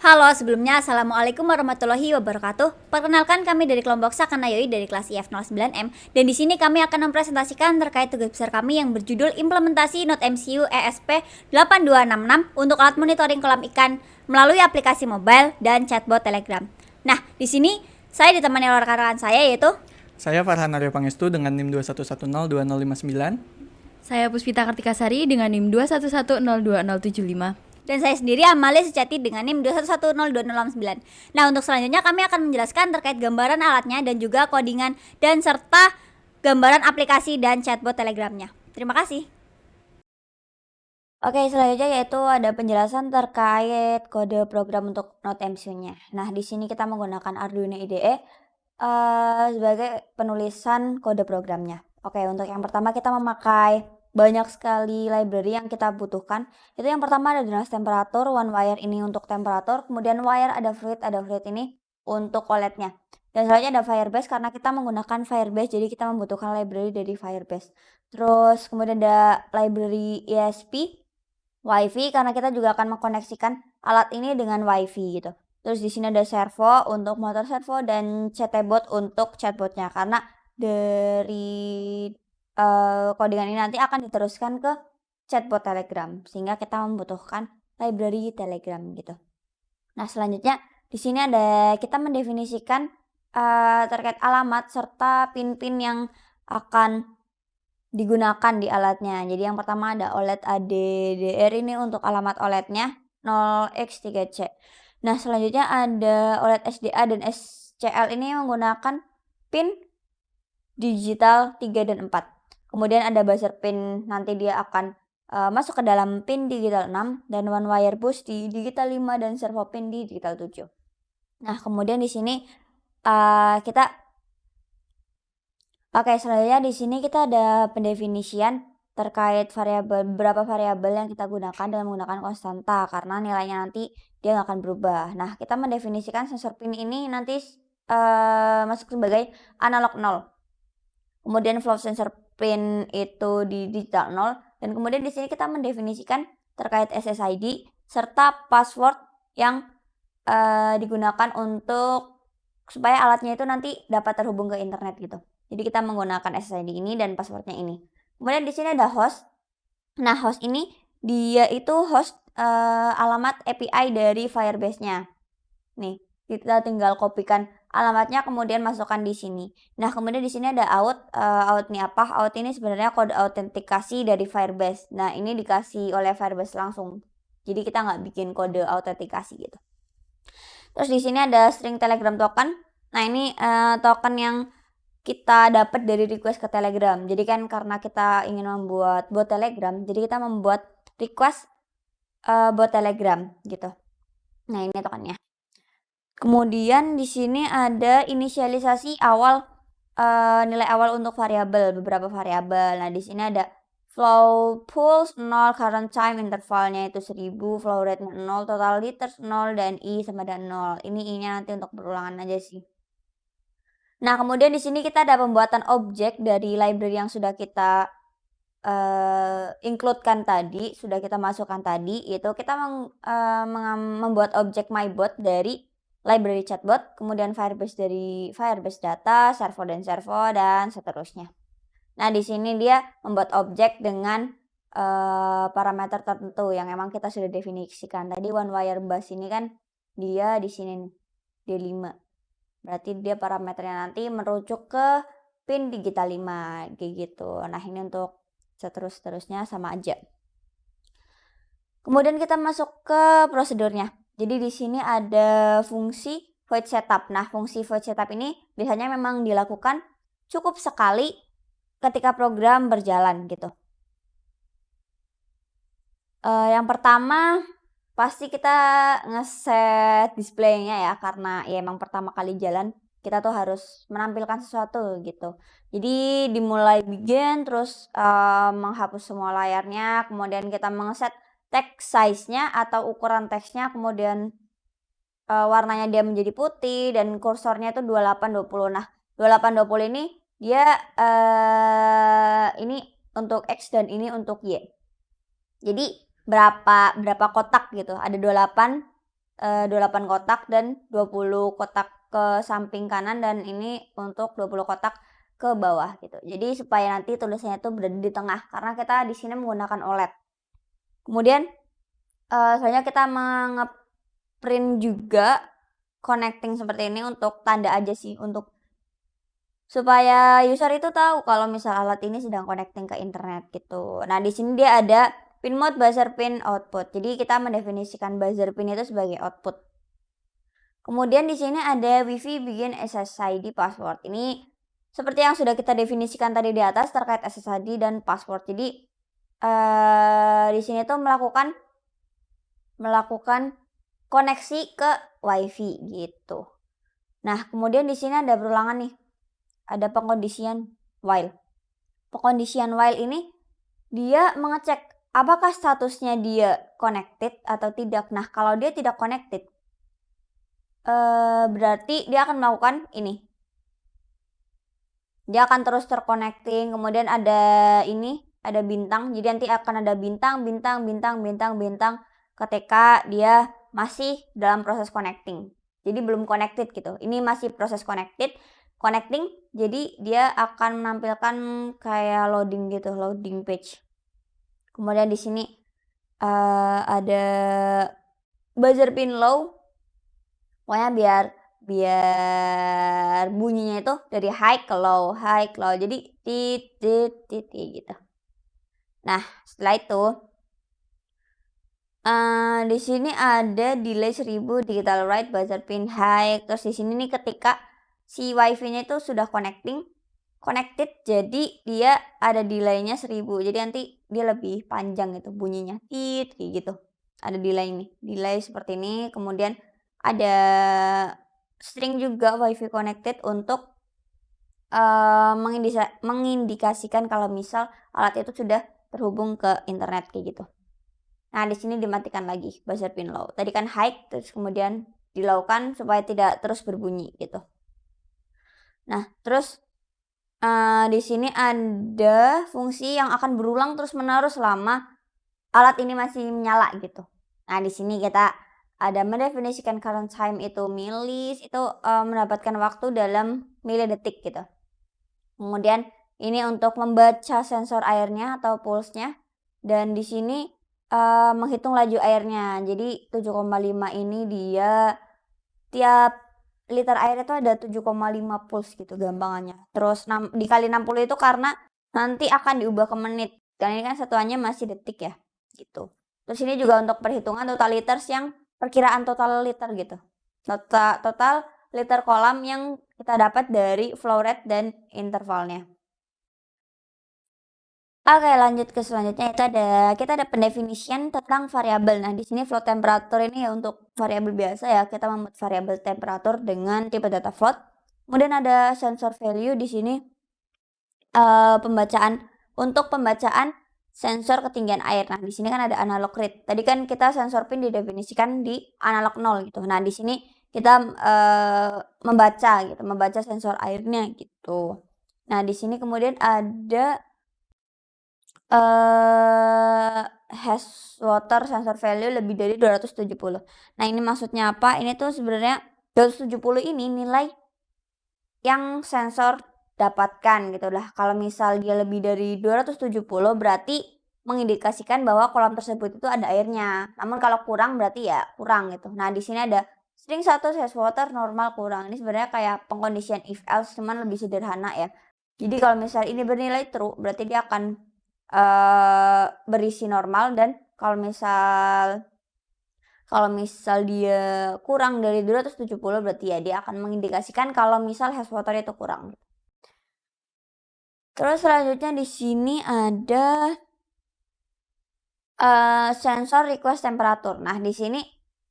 Halo, sebelumnya Assalamualaikum warahmatullahi wabarakatuh. Perkenalkan kami dari kelompok Sakanayoi dari kelas IF09M dan di sini kami akan mempresentasikan terkait tugas besar kami yang berjudul Implementasi Note MCU ESP 8266 untuk alat monitoring kolam ikan melalui aplikasi mobile dan chatbot Telegram. Nah, di sini saya ditemani oleh rekan-rekan saya yaitu Saya Farhan Aryo Pangestu dengan NIM 21102059. Saya Puspita Kartikasari dengan NIM 21102075. dan saya sendiri Amalia Secati dengan NIM 21102069. Nah, untuk selanjutnya kami akan menjelaskan terkait gambaran alatnya dan juga codingan dan serta gambaran aplikasi dan chatbot Telegramnya. Terima kasih. Oke, selanjutnya yaitu ada penjelasan terkait kode program untuk Node MCU-nya. Nah, di sini kita menggunakan Arduino IDE sebagai penulisan kode programnya. Oke, untuk yang pertama kita memakai banyak sekali library yang kita butuhkan. Itu yang pertama ada Dynasts Temperature, one wire ini untuk temperatur, kemudian wire ada fluid ini untuk OLED-nya. Dan selanjutnya ada Firebase karena kita menggunakan Firebase, jadi kita membutuhkan library dari Firebase. Terus kemudian ada library ESP, WiFi karena kita juga akan mengkoneksikan alat ini dengan WiFi gitu. Terus di sini ada servo untuk motor servo dan chatbot untuk chatbotnya karena dari codingan ini nanti akan diteruskan ke chatbot Telegram sehingga kita membutuhkan library Telegram gitu. Nah, selanjutnya di sini ada kita mendefinisikan terkait alamat serta pin-pin yang akan digunakan di alatnya. Jadi yang pertama ada OLED ADDR ini untuk alamat OLED-nya 0x3C. Nah, selanjutnya ada OLED SDA dan SCL ini menggunakan pin digital 3 dan 4. Kemudian ada buzzer pin, nanti dia akan masuk ke dalam pin digital 6 dan one wire boost di digital 5 dan servo pin di digital 7. Nah, kemudian di sini kita selanjutnya di sini kita ada pendefinisian terkait beberapa variabel yang kita gunakan dengan menggunakan konstanta karena nilainya nanti dia nggak akan berubah. Nah, kita mendefinisikan sensor pin ini nanti masuk sebagai analog 0. Kemudian flow sensor pin itu di digital 0 dan kemudian di sini kita mendefinisikan terkait SSID serta password yang digunakan untuk supaya alatnya itu nanti dapat terhubung ke internet gitu. Jadi kita menggunakan SSID ini dan passwordnya ini. Kemudian di sini ada host. Nah, host ini dia itu host alamat API dari Firebase-nya. Nih, kita tinggal kopikan alamatnya kemudian masukkan di sini. Nah, kemudian di sini ada out. Out ini apa? Out ini sebenarnya kode autentikasi dari Firebase. Nah, ini dikasih oleh Firebase langsung. Jadi kita nggak bikin kode autentikasi gitu. Terus di sini ada string Telegram token. Nah, ini token yang kita dapat dari request ke Telegram. Jadi kan karena kita ingin membuat bot Telegram, jadi kita membuat request bot Telegram gitu. Nah, ini tokennya. Kemudian di sini ada inisialisasi awal nilai awal untuk beberapa variabel. Nah, di sini ada flow pulse 0, current time intervalnya itu 1000, flow rate-nya 0, total liters 0 dan I sama dengan 0. Ini I-nya nanti untuk perulangan aja sih. Nah, kemudian di sini kita ada pembuatan objek dari library yang sudah kita include-kan tadi, sudah kita masukkan tadi, itu kita membuat objek mybot dari library chatbot, kemudian Firebase dari Firebase data, servo dan seterusnya. Nah, di sini dia membuat objek dengan parameter tertentu yang emang kita sudah definisikan. Tadi one wire bus ini kan dia di sini nih, D5. Berarti dia parameternya nanti merujuk ke pin digital 5 kayak gitu. Nah, ini untuk seterusnya sama aja. Kemudian kita masuk ke prosedurnya. Jadi di sini ada fungsi void setup. Nah, fungsi void setup ini biasanya memang dilakukan cukup sekali ketika program berjalan gitu. Yang pertama pasti kita ngeset displaynya ya karena ya emang pertama kali jalan kita tuh harus menampilkan sesuatu gitu. Jadi dimulai begin terus menghapus semua layarnya, kemudian kita mengeset text size-nya atau ukuran teksnya, kemudian warnanya dia menjadi putih dan kursornya itu 2820. Nah, 2820 ini dia ini untuk X dan ini untuk Y. Jadi berapa kotak gitu. Ada 28 28 kotak dan 20 kotak ke samping kanan, dan ini untuk 20 kotak ke bawah gitu. Jadi supaya nanti tulisannya tuh berada di tengah karena kita di sini menggunakan OLED. Kemudian selanjutnya kita print juga connecting seperti ini untuk tanda aja sih, untuk supaya user itu tahu kalau misal alat ini sedang connecting ke internet gitu. Nah, di sini dia ada pin mode, buzzer pin, output. Jadi kita mendefinisikan buzzer pin itu sebagai output. Kemudian di sini ada Wi-Fi begin SSID password. Ini seperti yang sudah kita definisikan tadi di atas terkait SSID dan password. Jadi di sini tuh melakukan koneksi ke Wi-Fi gitu. Nah, kemudian di sini ada perulangan nih. Ada pengkondisian while. Pengkondisian while ini dia mengecek apakah statusnya dia connected atau tidak. Nah, kalau dia tidak connected, berarti dia akan melakukan ini. Dia akan terus terconnecting, kemudian ada ini, ada bintang. Jadi nanti akan ada bintang ketika dia masih dalam proses connecting. Jadi belum connected gitu. Ini masih proses connecting. Jadi dia akan menampilkan kayak loading gitu, loading page. Kemudian di sini ada buzzer pin low. Pokoknya biar bunyinya itu dari high ke low. Jadi tit gitu. Nah, setelah itu di sini ada delay 1000 digital write buzzer pin high. Terus di sini nih ketika si Wi-Fi-nya itu sudah connected, jadi dia ada delaynya 1000. Jadi nanti dia lebih panjang gitu bunyinya, tit kayak gitu. Ada delay nih, delay seperti ini. Kemudian ada string juga Wi-Fi connected untuk mengindikasikan kalau misal alat itu sudah terhubung ke internet kayak gitu. Nah, di sini dimatikan lagi buzzer pin low. Tadi kan high, terus kemudian dilaukan supaya tidak terus berbunyi gitu. Nah, terus di sini ada fungsi yang akan berulang terus-menerus selama alat ini masih menyala gitu. Nah, di sini kita ada mendefinisikan current time itu millis, itu mendapatkan waktu dalam milidetik gitu. Kemudian ini untuk membaca sensor airnya atau pulse-nya, dan di sini menghitung laju airnya. Jadi 7,5 ini dia tiap liter air itu ada 7,5 pulse gitu gampangannya. Terus dikali 60 itu karena nanti akan diubah ke menit. Karena ini kan satuannya masih detik ya gitu. Terus ini juga untuk perhitungan total liters yang perkiraan total liter gitu. Total liter kolam yang kita dapat dari flow rate dan intervalnya. Oke, lanjut ke selanjutnya, kita ada pendefinisian tentang variabel. Nah, di sini float temperature ini ya untuk variabel biasa ya. Kita membuat variabel temperatur dengan tipe data float. Kemudian ada sensor value di sini pembacaan sensor ketinggian air. Nah, di sini kan ada analog read. Tadi kan kita sensor pin didefinisikan di analog 0 gitu. Nah, di sini kita membaca sensor airnya gitu. Nah, di sini kemudian ada hash water sensor value lebih dari 270. Nah, ini maksudnya apa? Ini tuh sebenarnya 270 ini nilai yang sensor dapatkan gitu lah. Kalau misal dia lebih dari 270 berarti mengindikasikan bahwa kolam tersebut itu ada airnya. Namun kalau kurang berarti ya kurang gitu. Nah, di sini ada string 1 hash water normal kurang. Ini sebenarnya kayak pengkondisian if else cuman lebih sederhana ya. Jadi kalau misal ini bernilai true berarti dia akan berisi normal, dan kalau misal dia kurang dari 270 berarti ya dia akan mengindikasikan kalau misal hash water itu kurang. Terus selanjutnya di sini ada sensor request temperatur. Nah, di sini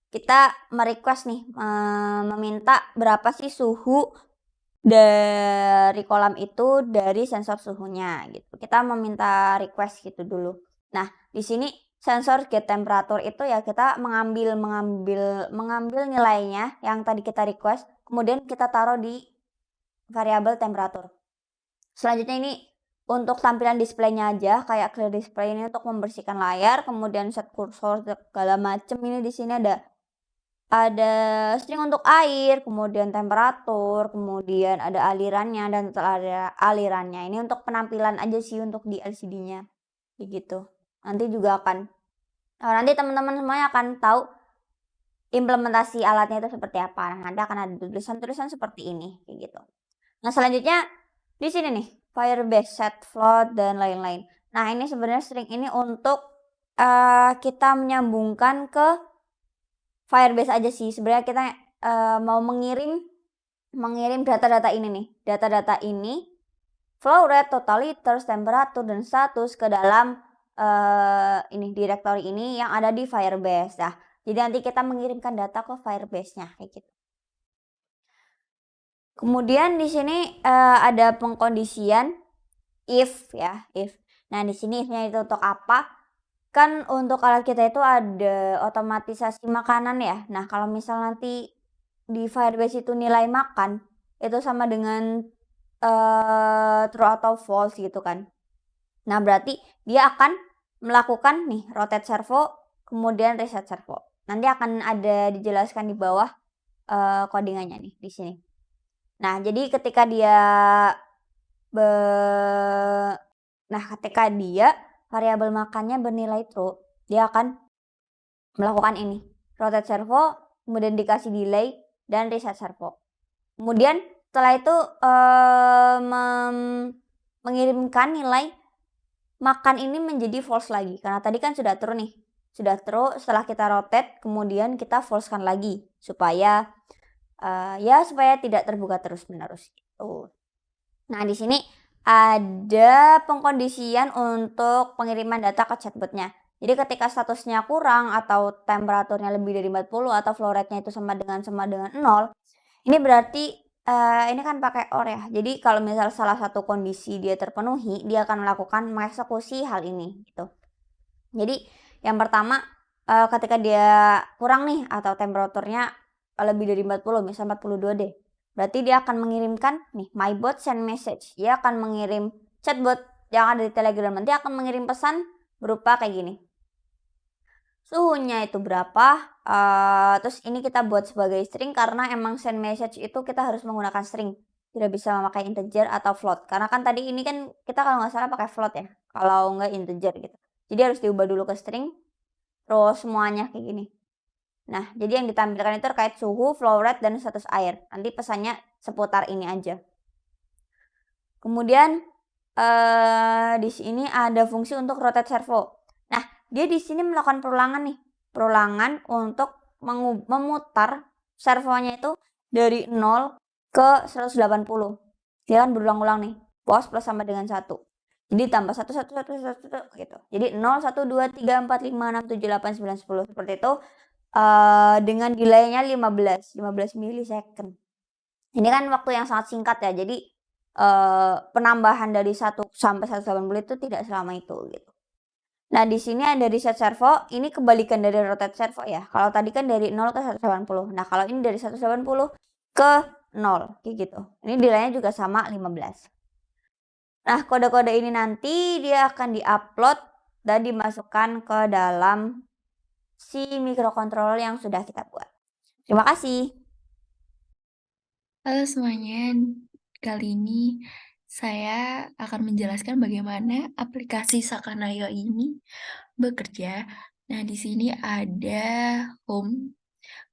kita merequest nih meminta berapa sih suhu dari kolam itu dari sensor suhunya gitu. Kita meminta request gitu dulu. Nah, di sini sensor get temperatur itu ya kita mengambil nilainya yang tadi kita request, kemudian kita taruh di variabel temperatur. Selanjutnya ini untuk tampilan displaynya aja, kayak clear display ini untuk membersihkan layar, kemudian set cursor segala macem. Ini di sini ada ada string untuk air, kemudian temperatur, kemudian ada alirannya dan setelah ada alirannya. Ini untuk penampilan aja sih untuk di LCD-nya, kayak gitu. Nanti juga akan nanti teman-teman semuanya akan tahu implementasi alatnya itu seperti apa. Nah, nanti akan ada tulisan-tulisan seperti ini, kayak gitu. Nah, selanjutnya di sini nih, Firebase, set, float, dan lain-lain. Nah, ini sebenarnya string ini untuk kita menyambungkan ke Firebase aja sih. Sebenarnya kita mau mengirim data-data ini nih. Data-data ini, flow rate, total liters, temperatur, dan status ke dalam ini directory ini yang ada di Firebase. Nah, jadi nanti kita mengirimkan data ke Firebase-nya kayak gitu. Kemudian di sini ada pengkondisian if ya, if. Nah, di sini if-nya itu untuk apa? Kan untuk alat kita itu ada otomatisasi makanan ya. Nah, kalau misal nanti di Firebase itu nilai makan itu sama dengan true atau false gitu kan. Nah, berarti dia akan melakukan nih rotate servo kemudian reset servo. Nanti akan ada dijelaskan di bawah codingannya nih di sini. Nah, jadi ketika dia variabel makannya bernilai true, dia akan melakukan ini, rotate servo, kemudian dikasih delay dan reset servo. Kemudian setelah itu mengirimkan nilai makan ini menjadi false lagi, karena tadi kan sudah true nih. Sudah true, setelah kita rotate kemudian kita falsekan lagi supaya supaya tidak terbuka terus-menerus gitu. Nah, di sini ada pengkondisian untuk pengiriman data ke chatbotnya. Jadi ketika statusnya kurang atau temperaturnya lebih dari 40 atau flow rate-nya itu sama dengan 0, ini berarti ini kan pakai OR ya. Jadi kalau misal salah satu kondisi dia terpenuhi, dia akan melakukan mengeksekusi hal ini gitu. Jadi yang pertama ketika dia kurang nih atau temperaturnya lebih dari 40, misal 42 deh. Berarti dia akan mengirimkan nih mybot send message. Dia akan mengirim chatbot yang ada di Telegram nanti akan mengirim pesan berupa kayak gini. Suhunya itu berapa? Terus ini kita buat sebagai string karena emang send message itu kita harus menggunakan string. Tidak bisa memakai integer atau float. Karena kan tadi ini kan kita kalau nggak salah pakai float ya. Kalau nggak integer gitu. Jadi harus diubah dulu ke string. Terus semuanya kayak gini. Nah, jadi yang ditampilkan itu terkait suhu, flow rate, dan status air. Nanti pesannya seputar ini aja. Kemudian di sini ada fungsi untuk rotate servo. Nah, dia di sini melakukan perulangan nih. Perulangan untuk memutar servonya itu dari 0 ke 180. Dia kan berulang-ulang nih. Pos plus sama dengan 1. Jadi tambah 1, 1, 1, 1, 1 gitu. Jadi 0, 1, 2, 3, 4, 5, 6, 7, 8, 9, 10. Seperti itu. Dengan delaynya 15 milisecond. Ini kan waktu yang sangat singkat ya. Jadi penambahan dari 1 sampai 180 itu tidak selama itu gitu. Nah, di sini ada reset servo, ini kebalikan dari rotate servo ya. Kalau tadi kan dari 0 ke 180. Nah, kalau ini dari 180 ke 0 kayak gitu. Ini delaynya juga sama 15. Nah, kode-kode ini nanti dia akan diupload dan dimasukkan ke dalam si microcontroller yang sudah kita buat. Terima kasih. Halo semuanya, kali ini saya akan menjelaskan bagaimana aplikasi Sakanayo ini bekerja. Nah, di sini ada home,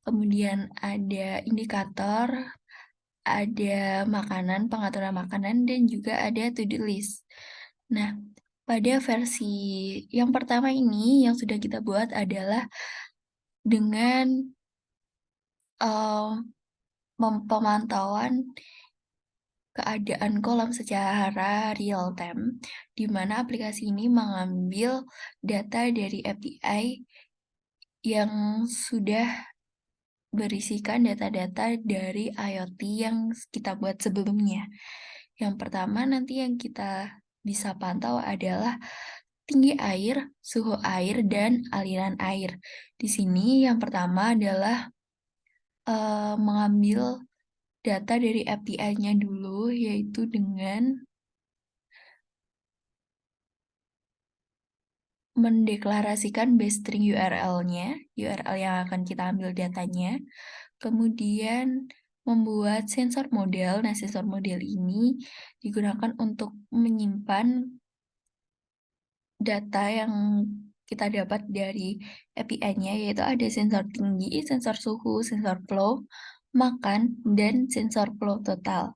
kemudian ada indikator, ada makanan, pengaturan makanan, dan juga ada to-do list. Nah, pada versi yang pertama ini yang sudah kita buat adalah dengan pemantauan keadaan kolam secara real time, di mana aplikasi ini mengambil data dari API yang sudah berisikan data-data dari IoT yang kita buat sebelumnya. Yang pertama nanti yang kita bisa pantau adalah tinggi air, suhu air, dan aliran air. Di sini yang pertama adalah mengambil data dari API-nya dulu, yaitu dengan mendeklarasikan base string URL-nya, URL yang akan kita ambil datanya. Kemudian membuat sensor model. Nah, sensor model ini digunakan untuk menyimpan data yang kita dapat dari API-nya, yaitu ada sensor tinggi, sensor suhu, sensor flow, makan, dan sensor flow total.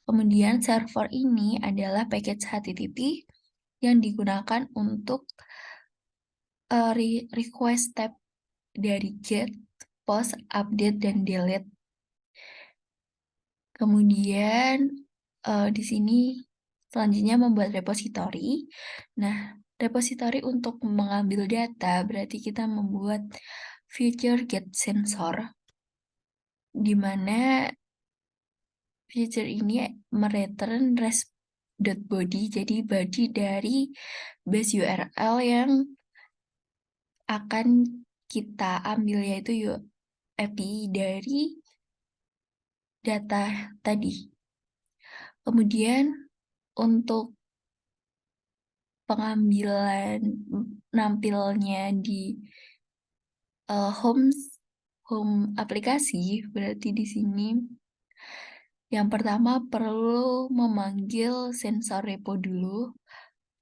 Kemudian server ini adalah package HTTP yang digunakan untuk request tab dari get, post, update, dan delete. Kemudian di sini selanjutnya membuat repository. Nah, repository untuk mengambil data berarti kita membuat future get sensor, di mana future ini mereturn res.body, jadi body dari base URL yang akan kita ambil, yaitu API dari data tadi. Kemudian untuk pengambilan nampilnya di home aplikasi, berarti di sini yang pertama perlu memanggil sensor repo dulu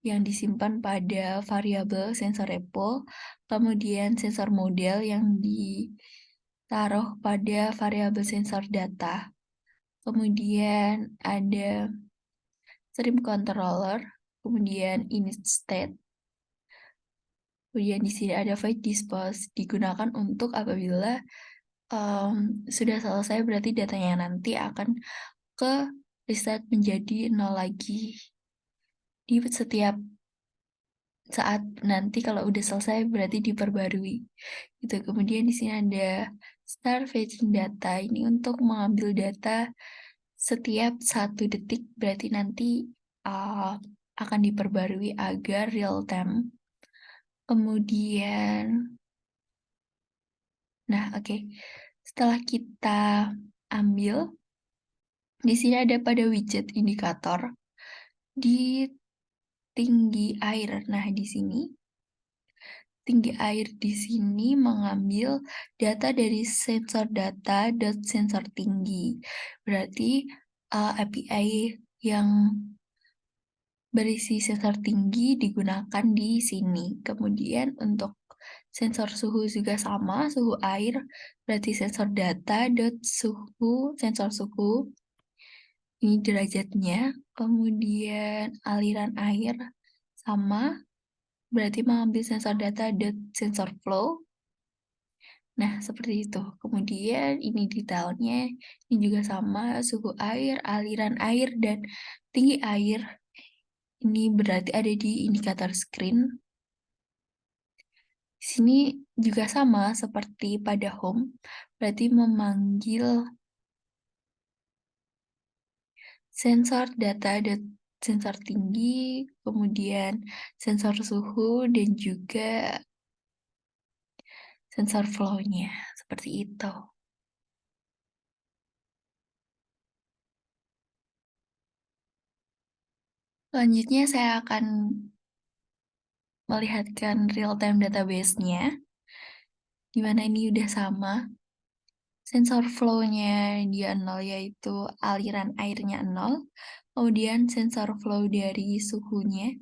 yang disimpan pada variabel sensor repo, kemudian sensor model yang ditaruh pada variabel sensor data. Kemudian ada stream controller, kemudian init state. Kemudian di sini ada void dispose, digunakan untuk apabila sudah selesai, berarti datanya nanti akan ke reset menjadi 0 lagi di setiap saat nanti. Kalau udah selesai berarti diperbarui gitu. Kemudian di sini ada start fetching data, ini untuk mengambil data setiap 1 detik, berarti nanti akan diperbarui agar real time. Kemudian setelah kita ambil, di sini ada pada widget indikator di tinggi air. Nah, di sini tinggi air di sini mengambil data dari sensor data sensor tinggi. Berarti API yang berisi sensor tinggi digunakan di sini. Kemudian untuk sensor suhu juga sama, suhu air, berarti sensor data suhu, sensor suhu, ini derajatnya. Kemudian aliran air sama, berarti mengambil sensor data sensor flow. Nah, seperti itu. Kemudian ini detailnya, ini juga sama, suhu air, aliran air, dan tinggi air. Ini berarti ada di indikator screen. Di sini juga sama seperti pada home, berarti memanggil sensor data sensor tinggi, kemudian sensor suhu, dan juga sensor flow-nya, seperti itu. Selanjutnya saya akan melihatkan real-time database-nya, di mana ini udah sama. Sensor flow-nya dia 0, yaitu aliran airnya 0. Kemudian sensor flow dari suhunya,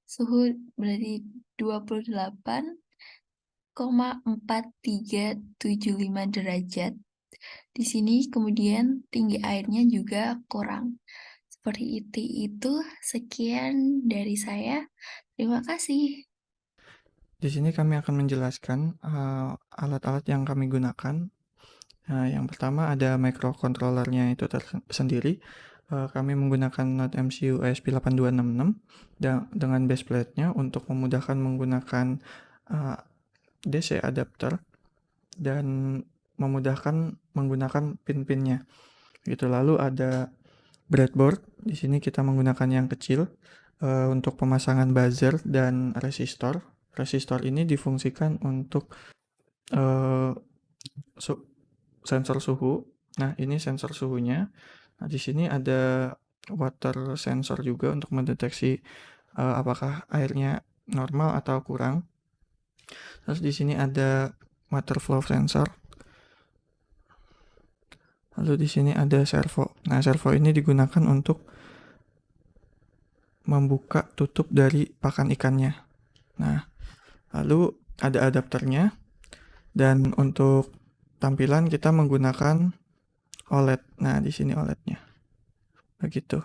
suhu berarti 28,4375 derajat. Di sini kemudian tinggi airnya juga kurang. Seperti itu. Sekian dari saya. Terima kasih. Di sini kami akan menjelaskan alat-alat yang kami gunakan. Yang pertama ada microcontrollernya itu tersendiri. Kami menggunakan Node MCU ESP8266 dengan baseplate-nya untuk memudahkan menggunakan DC adapter dan memudahkan menggunakan pin-pinnya. Gitu. Lalu ada breadboard. Di sini kita menggunakan yang kecil untuk pemasangan buzzer dan resistor. Resistor ini difungsikan untuk sensor suhu. Nah, ini sensor suhunya. Nah, di sini ada water sensor juga untuk mendeteksi apakah airnya normal atau kurang. Terus di sini ada water flow sensor. Lalu di sini ada servo. Nah, servo ini digunakan untuk membuka tutup dari pakan ikannya. Nah, lalu ada adapternya, dan untuk tampilan kita menggunakan OLED. Nah, di sini OLED-nya. Begitu.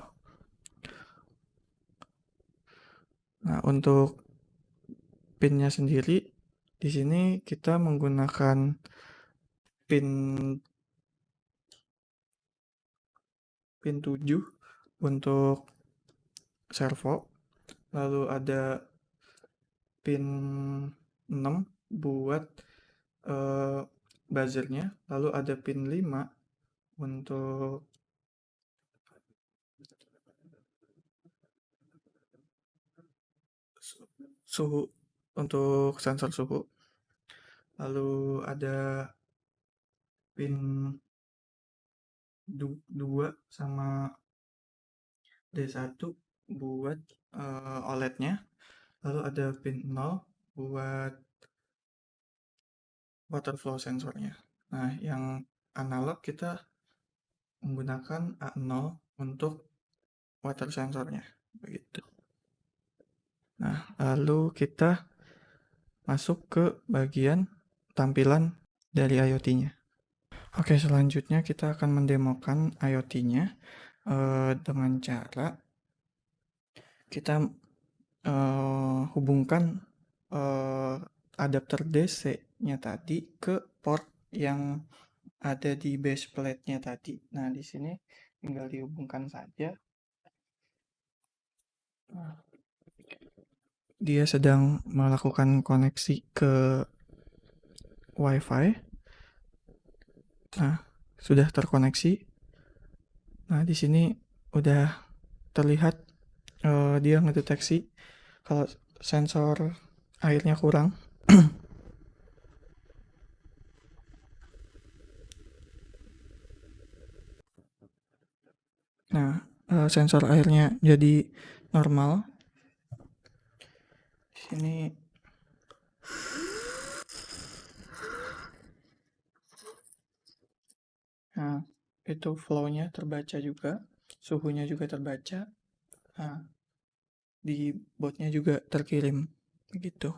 Nah, untuk pinnya sendiri di sini kita menggunakan pin 7 untuk servo, lalu ada pin 6 buat buzzernya, lalu ada pin 5 untuk suhu, untuk sensor suhu, lalu ada pin 2 sama D1 buat OLED-nya, lalu ada pin 0 buat water flow sensornya. Nah, yang analog kita menggunakan A0 untuk water sensornya, begitu. Nah, lalu kita masuk ke bagian tampilan dari IoT-nya. Oke, selanjutnya kita akan mendemokan IoT-nya dengan cara kita hubungkan adapter DC-nya tadi ke port yang ada di base plate-nya tadi. Nah, di sini tinggal dihubungkan saja. Dia sedang melakukan koneksi ke WiFi. Nah, sudah terkoneksi. Nah, di sini udah terlihat dia ngedeteksi kalau sensor airnya kurang. Nah, sensor airnya jadi normal. Di sini nah, itu flow-nya terbaca juga, suhunya juga terbaca. Nah, di botnya juga terkirim, begitu.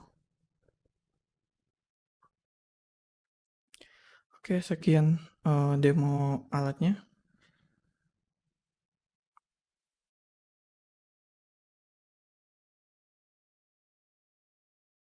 Oke, sekian demo alatnya.